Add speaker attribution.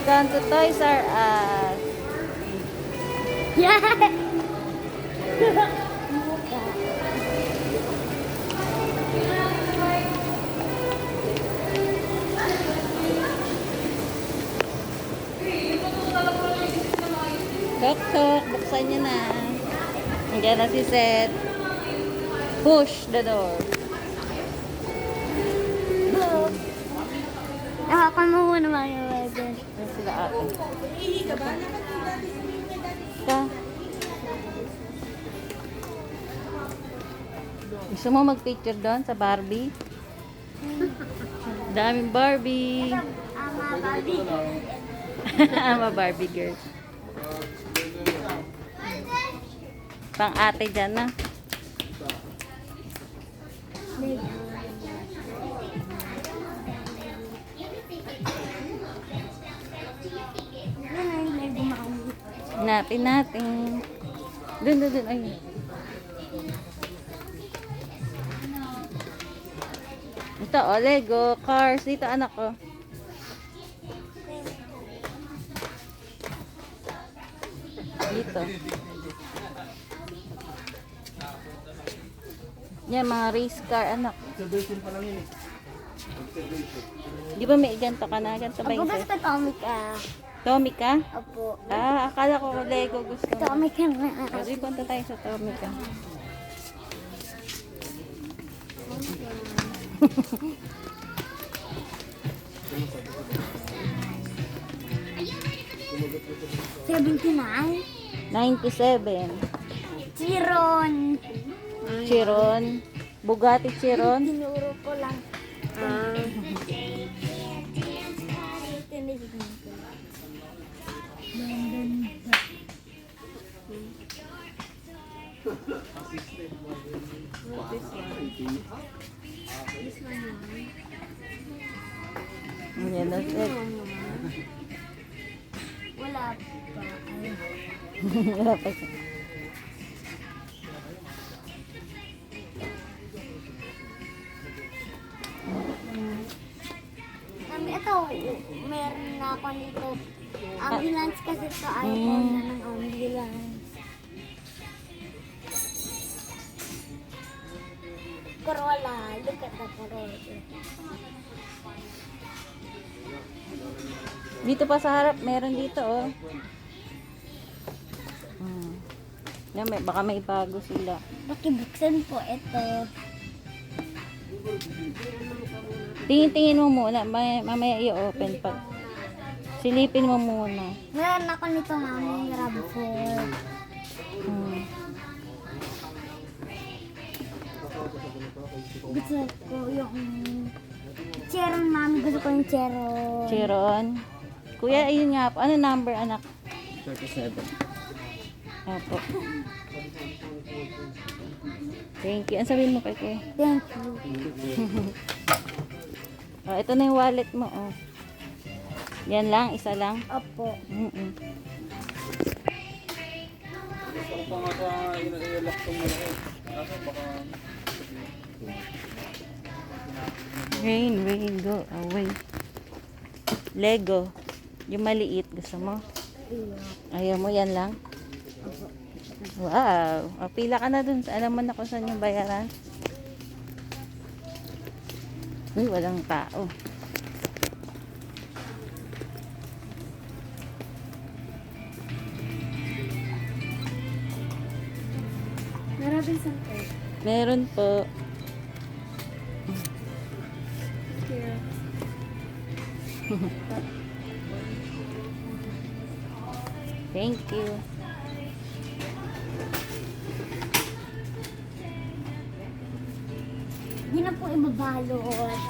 Speaker 1: Welcome to Toys R Us.
Speaker 2: Yeah.
Speaker 1: Tok tok, buksan niyo na. Nandiyan na si Seth. Push the door.
Speaker 2: Nakakan mo muna mga weather.
Speaker 1: Yan sila ate. Ka. Gusto mo mag-picture doon sa Barbie? Daming Barbie.
Speaker 2: Ama, Barbie.
Speaker 1: Ama Barbie girl. Pang ate dyan na. Hanapin natin. Dun. Ayun. Ito, oh, Lego, cars. Dito, anak ko. Dito. Yan, mga race car, anak. Di ba may ganito ka na? Ganito ba
Speaker 2: Ako
Speaker 1: yung
Speaker 2: gusto Tomic
Speaker 1: Tommy ka?
Speaker 2: Opo.
Speaker 1: Ah, akala ko Lego gusto mo.
Speaker 2: Tomic na.
Speaker 1: Kasi punta tayo sa Tommy ka.
Speaker 2: $79.
Speaker 1: 97.
Speaker 2: Chiron.
Speaker 1: Chiron. Bugatti Chiron.
Speaker 2: Tinuro ko lang.
Speaker 1: Yan na set.
Speaker 2: Wala pa.
Speaker 1: Wala pa siya.
Speaker 2: Ito, meron na ako nito. Ambulance kasi sa iPhone na ng ambulance. Corolla. Look at the Corolla.
Speaker 1: Dito pa sa harap, meron dito oh. Yan, baka may bago sila.
Speaker 2: Pakibuksan po ito.
Speaker 1: Tingin mo muna, mamaya i-open pa. Silipin mo muna.
Speaker 2: Meron ako nito mami, RAV4. Gusto ko yung Chiron mami, gusto ko yung Chiron.
Speaker 1: Chiron. Kuya, ayun nga po. Ano number, anak?
Speaker 3: 37.
Speaker 1: Opo. Thank you. Ano sabihin mo kay Kuya?
Speaker 2: Thank you.
Speaker 1: Oh, ito na yung wallet mo. Oh. Yan lang, isa lang.
Speaker 2: Opo. Rain, go away. Lego. Yung maliit, gusto mo? Ayaw mo, yan lang? Wow. O, pila ka na dun. Alam mo na kung saan yung bayaran. Uy, walang tao. Maraming sangkay.
Speaker 1: Meron po.
Speaker 2: Here.
Speaker 1: Thank you.
Speaker 2: Hindi na po ibabalot.